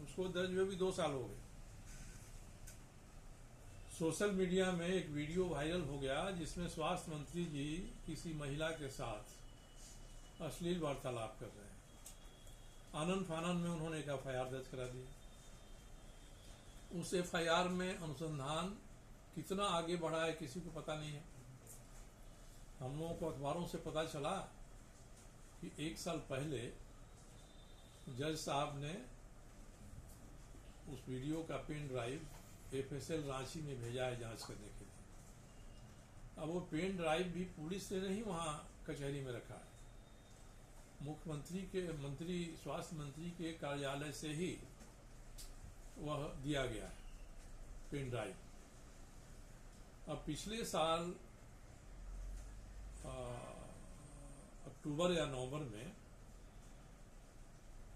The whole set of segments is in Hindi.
उसको दर्ज हुए भी 2 साल हो गए। सोशल मीडिया में एक वीडियो वायरल हो गया जिसमें स्वास्थ्य मंत्री जी किसी महिला के साथ अश्लील वार्तालाप कर रहे हैं। आनन फानन में उन्होंने एक एफआईआर दर्ज करा दी। उस एफआईआर में अनुसंधान कितना आगे बढ़ा है किसी को पता नहीं है। हम लोगों को अखबारों से पता चला कि 1 साल पहले जज साहब ने उस वीडियो का पेन ड्राइव एफएसएल रांची में भेजा है जांच करने के लिए। अब वो पेन ड्राइव भी पुलिस ने नहीं वहां कचहरी में रखा है, मुख्यमंत्री के स्वास्थ्य मंत्री के कार्यालय से ही वह दिया गया है पेन ड्राइव। अब पिछले साल अक्टूबर या नवंबर में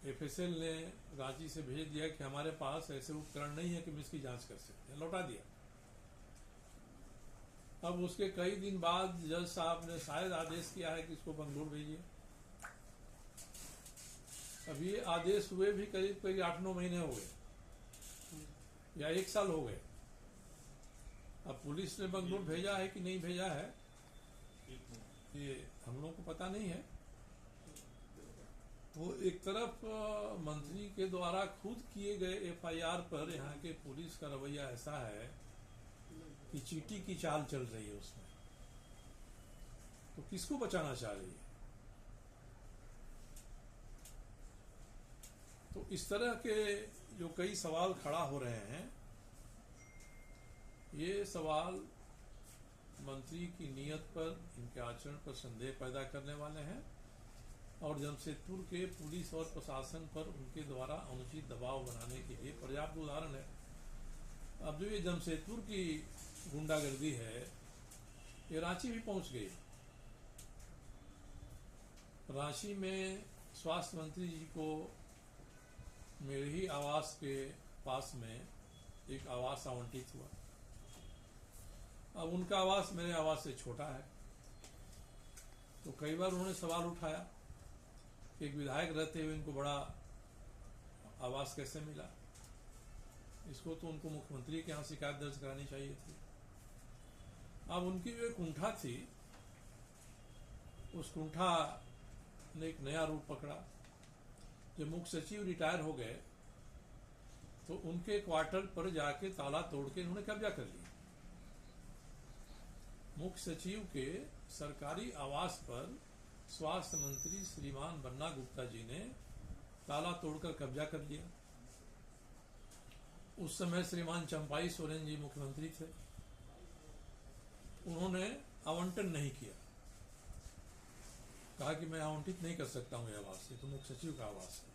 एफएसएल ने रांची से भेज दिया कि हमारे पास ऐसे उपकरण नहीं है कि हम इसकी जांच कर सकते हैं, लौटा दिया। अब उसके कई दिन बाद जज साहब ने शायद आदेश किया है कि इसको बंगलुरु भेजिए। अब ये आदेश हुए भी करीब 8-9 महीने हो गए या 1 साल हो गए। अब पुलिस ने बंगलुरु भेजा है कि नहीं भेजा है ये हम लोग को पता नहीं है। तो एक तरफ मंत्री के द्वारा खुद किए गए एफआईआर पर यहाँ के पुलिस का रवैया ऐसा है कि चींटी की चाल चल रही है उसमें। तो किसको बचाना चाह रही है? तो इस तरह के जो कई सवाल खड़ा हो रहे हैं, ये सवाल मंत्री की नीयत पर, इनके आचरण पर संदेह पैदा करने वाले हैं और जमशेदपुर के पुलिस और प्रशासन पर उनके द्वारा अनुचित दबाव बनाने के लिए पर्याप्त उदाहरण है। अब जो ये जमशेदपुर की गुंडागर्दी है ये रांची भी पहुंच गई। रांची में स्वास्थ्य मंत्री जी को मेरे ही आवास के पास में एक आवास आवंटित हुआ। अब उनका आवास मेरे आवास से छोटा है, तो कई बार उन्होंने सवाल उठाया कि एक विधायक रहते हुए इनको बड़ा आवास कैसे मिला। इसको तो उनको मुख्यमंत्री के यहाँ शिकायत दर्ज करानी चाहिए थी। अब उनकी जो एक कुंठा थी, उस कुंठा ने एक नया रूप पकड़ा। जब मुख्य सचिव रिटायर हो गए तो उनके क्वार्टर पर जाके ताला तोड़ के उन्होंने कब्जा कर लिया। मुख्य सचिव के सरकारी आवास पर स्वास्थ्य मंत्री श्रीमान बन्ना गुप्ता जी ने ताला तोड़कर कब्जा कर लिया। उस समय श्रीमान चंपाई सोरेन जी मुख्यमंत्री थे, उन्होंने आवंटन नहीं किया, कहा कि मैं आवंटित नहीं कर सकता हूं यह आवास, ये तो मुख्य सचिव का आवास है।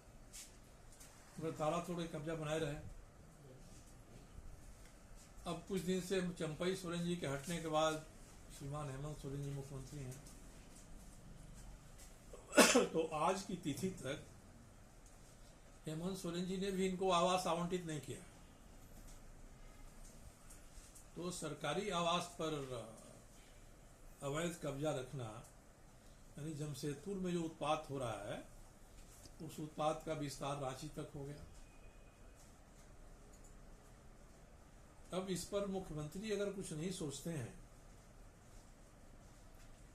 मगर ताला तोड़ के कब्जा बनाए रहे। अब कुछ दिन से चंपाई सोरेन जी के हटने के बाद श्रीमान हेमंत सोरेन जी मुख्यमंत्री हैं। तो आज की तिथि तक हेमंत सोरेन जी ने भी इनको आवास आवंटित नहीं किया। तो सरकारी आवास पर अवैध कब्जा रखना, यानी जमशेदपुर में जो उत्पात हो रहा है उस उत्पात का विस्तार रांची तक हो गया। अब इस पर मुख्यमंत्री अगर कुछ नहीं सोचते हैं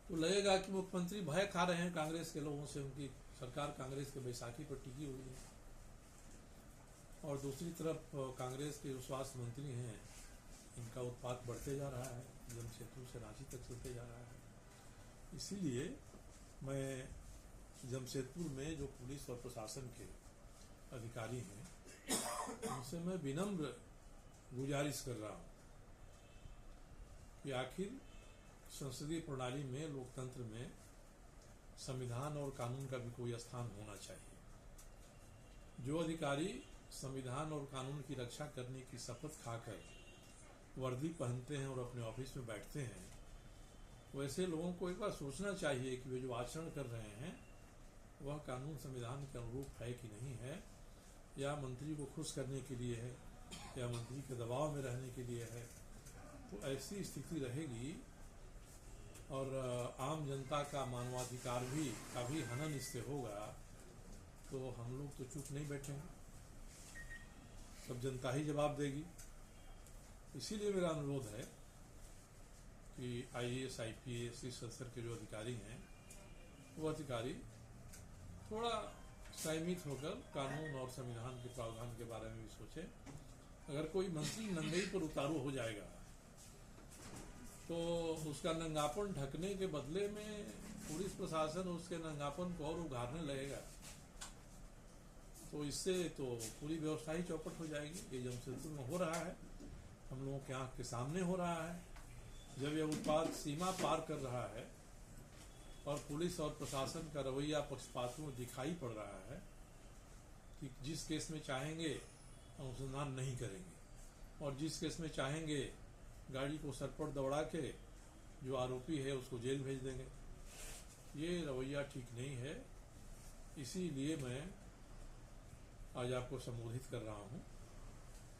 तो लगेगा कि मुख्यमंत्री भय खा रहे हैं कांग्रेस के लोगों से। उनकी सरकार कांग्रेस के बैसाखी पर टिकी हुई है और दूसरी तरफ कांग्रेस के जो स्वास्थ्य मंत्री हैं इनका उत्पात बढ़ते जा रहा है, जमशेदपुर से रांची तक चलते जा रहा है। इसीलिए मैं जमशेदपुर में जो पुलिस और प्रशासन के अधिकारी हैं उनसे मैं विनम्र गुजारिश कर रहा हूं कि आखिर संसदीय प्रणाली में, लोकतंत्र में संविधान और कानून का भी कोई स्थान होना चाहिए। जो अधिकारी संविधान और कानून की रक्षा करने की शपथ खाकर वर्दी पहनते हैं और अपने ऑफिस में बैठते हैं, वैसे लोगों को एक बार सोचना चाहिए कि वे जो आचरण कर रहे हैं वह कानून संविधान के अनुरूप है कि नहीं है, या मंत्री को खुश करने के लिए है या मंत्री के दबाव में रहने के लिए है। तो ऐसी स्थिति रहेगी और आम जनता का मानवाधिकार का भी हनन इससे होगा, तो हम लोग तो चुप नहीं बैठेंगे। तब जनता ही जवाब देगी। इसीलिए मेरा अनुरोध है कि IAS IPS इस स्तर के जो अधिकारी हैं वो अधिकारी थोड़ा संयमित होकर कानून और संविधान के प्रावधान के बारे में भी सोचें। अगर कोई मंत्री नंगई पर उतारू हो जाएगा तो उसका नंगापन ढकने के बदले में पुलिस प्रशासन उसके नंगापन को और उघाड़ने लगेगा, तो इससे तो पूरी व्यवस्था ही चौपट हो जाएगी। ये जमशेदपुर में हो रहा है, हम लोगों के आंख के सामने हो रहा है। जब यह उत्पाद सीमा पार कर रहा है और पुलिस और प्रशासन का रवैया पक्षपातियों में दिखाई पड़ रहा है कि जिस केस में चाहेंगे अनुसंधान नहीं करेंगे और जिस केस में चाहेंगे गाड़ी को सर पर दौड़ा के जो आरोपी है उसको जेल भेज देंगे, ये रवैया ठीक नहीं है। इसीलिए मैं आज आपको संबोधित कर रहा हूँ।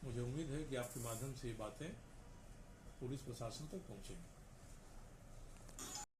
मुझे उम्मीद है कि आपके माध्यम से ये बातें पुलिस प्रशासन तक पहुँचेंगी।